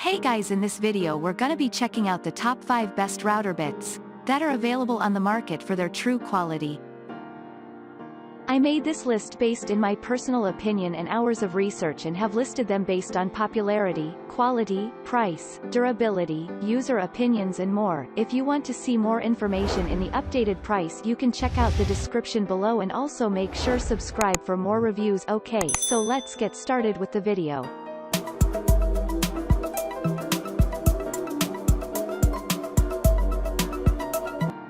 Hey guys, in this video we're gonna be checking out the top 5 best router bits that are available on the market for their true quality. I made this list based in my personal opinion and hours of research and have listed them based on popularity, quality, price, durability, user opinions and more. If you want to see more information in the updated price, you can check out the description below and also make sure subscribe for more reviews. Okay, so let's get started with the video.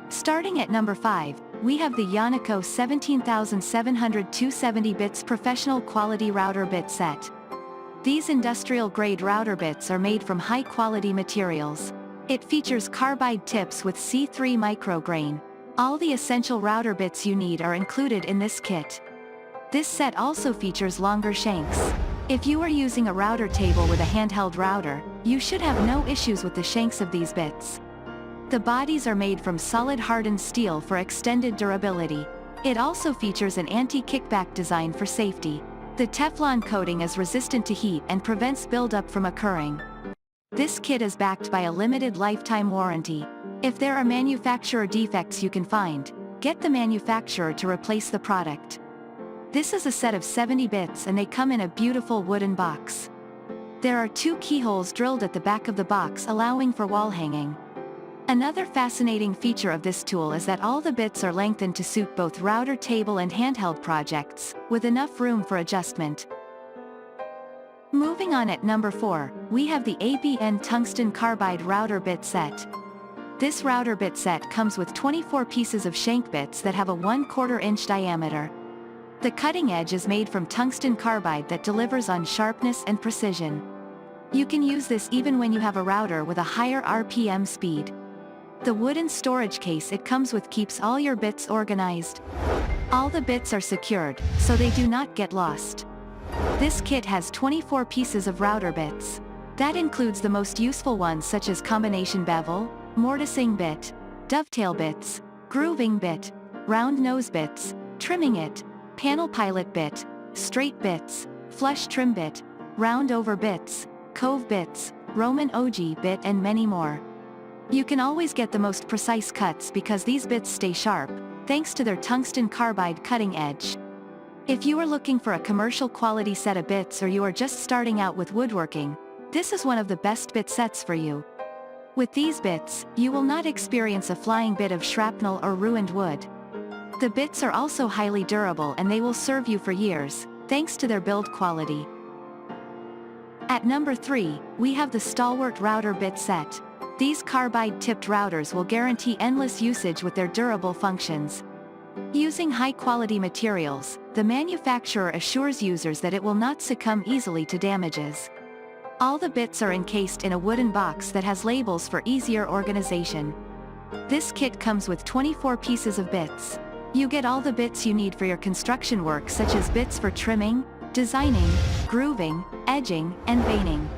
Starting at number 5, we have the Yonico 17700 270 bits professional quality router bit set. These industrial-grade router bits are made from high-quality materials. It features carbide tips with C3 micrograin. All the essential router bits you need are included in this kit. This set also features longer shanks. If you are using a router table with a handheld router, you should have no issues with the shanks of these bits. The bodies are made from solid hardened steel for extended durability. It also features an anti-kickback design for safety. The Teflon coating is resistant to heat and prevents buildup from occurring. This kit is backed by a limited lifetime warranty. If there are manufacturer defects you can find, get the manufacturer to replace the product. This is a set of 70 bits and they come in a beautiful wooden box. There are 2 keyholes drilled at the back of the box allowing for wall hanging. Another fascinating feature of this tool is that all the bits are lengthened to suit both router table and handheld projects, with enough room for adjustment. Moving on at number 4, we have the ABN Tungsten Carbide router bit set. This router bit set comes with 24 pieces of shank bits that have a 1/4 inch diameter. The cutting edge is made from tungsten carbide that delivers on sharpness and precision. You can use this even when you have a router with a higher RPM speed. The wooden storage case it comes with keeps all your bits organized. All the bits are secured, so they do not get lost. This kit has 24 pieces of router bits. That includes the most useful ones such as combination bevel, mortising bit, dovetail bits, grooving bit, round nose bits, trimming it, panel pilot bit, straight bits, flush trim bit, round over bits, cove bits, Roman ogee bit and many more. You can always get the most precise cuts because these bits stay sharp, thanks to their tungsten carbide cutting edge. If you are looking for a commercial quality set of bits or you are just starting out with woodworking, this is one of the best bit sets for you. With these bits, you will not experience a flying bit of shrapnel or ruined wood. The bits are also highly durable and they will serve you for years, thanks to their build quality. At number 3, we have the Stalwart router bit set. These carbide-tipped routers will guarantee endless usage with their durable functions. Using high-quality materials, the manufacturer assures users that it will not succumb easily to damages. All the bits are encased in a wooden box that has labels for easier organization. This kit comes with 24 pieces of bits. You get all the bits you need for your construction work such as bits for trimming, designing, grooving, edging, and veining.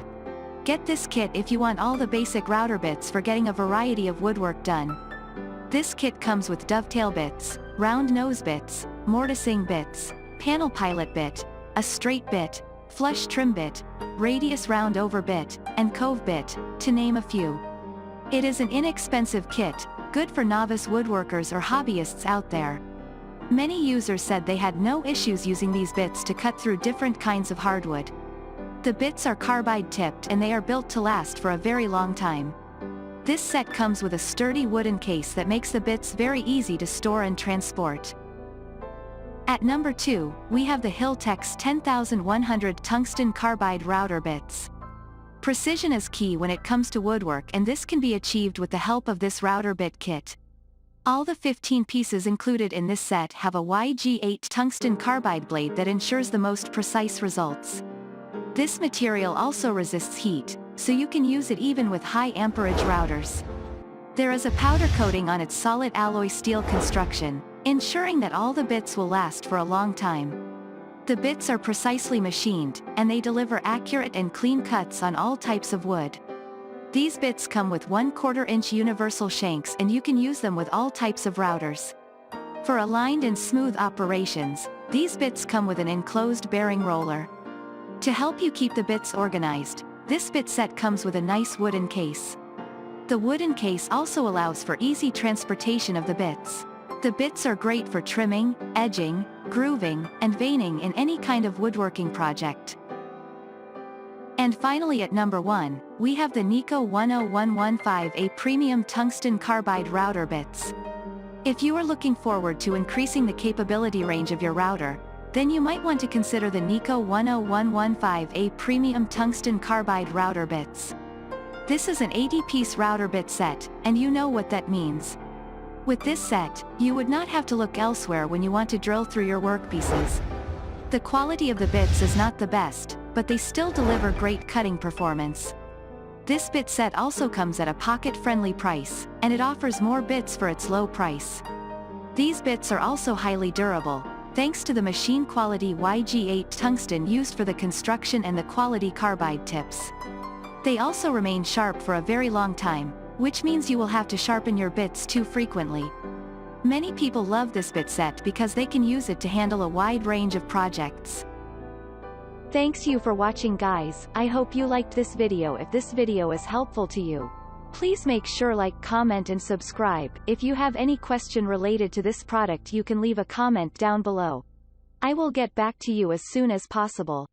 Get this kit if you want all the basic router bits for getting a variety of woodwork done. This kit comes with dovetail bits, round nose bits, mortising bits, panel pilot bit, a straight bit, flush trim bit, radius round over bit, and cove bit, to name a few. It is an inexpensive kit, good for novice woodworkers or hobbyists out there. Many users said they had no issues using these bits to cut through different kinds of hardwood. The bits are carbide tipped and they are built to last for a very long time. This set comes with a sturdy wooden case that makes the bits very easy to store and transport. At number 2, we have the Hilltex 10100 tungsten carbide router bits. Precision is key when it comes to woodwork and this can be achieved with the help of this router bit kit. All the 15 pieces included in this set have a YG8 tungsten carbide blade that ensures the most precise results. This material also resists heat, so you can use it even with high amperage routers. There is a powder coating on its solid alloy steel construction, ensuring that all the bits will last for a long time. The bits are precisely machined, and they deliver accurate and clean cuts on all types of wood. These bits come with 1/4 inch universal shanks and you can use them with all types of routers. For aligned and smooth operations, these bits come with an enclosed bearing roller. To help you keep the bits organized, This bit set comes with a nice wooden case. The wooden case also allows for easy transportation of the bits. The bits are great for trimming, edging, grooving, and veining in any kind of woodworking project. And finally at number 1, we have the Yonico 10115A Premium Tungsten Carbide Router Bits. If you are looking forward to increasing the capability range of your router, then you might want to consider the Yonico 10115A Premium Tungsten Carbide Router Bits. This is an 80-piece router bit set, and you know what that means. With this set, you would not have to look elsewhere when you want to drill through your workpieces. The quality of the bits is not the best, but they still deliver great cutting performance. This bit set also comes at a pocket-friendly price, and it offers more bits for its low price. These bits are also highly durable, thanks to the machine-quality YG8 tungsten used for the construction and the quality carbide tips. They also remain sharp for a very long time, which means you will have to sharpen your bits too frequently. Many people love this bit set because they can use it to handle a wide range of projects. Thanks you for watching guys, I hope you liked this video. If this video is helpful to you, please make sure like, comment and subscribe. If you have any question related to this product you can leave a comment down below. I will get back to you as soon as possible.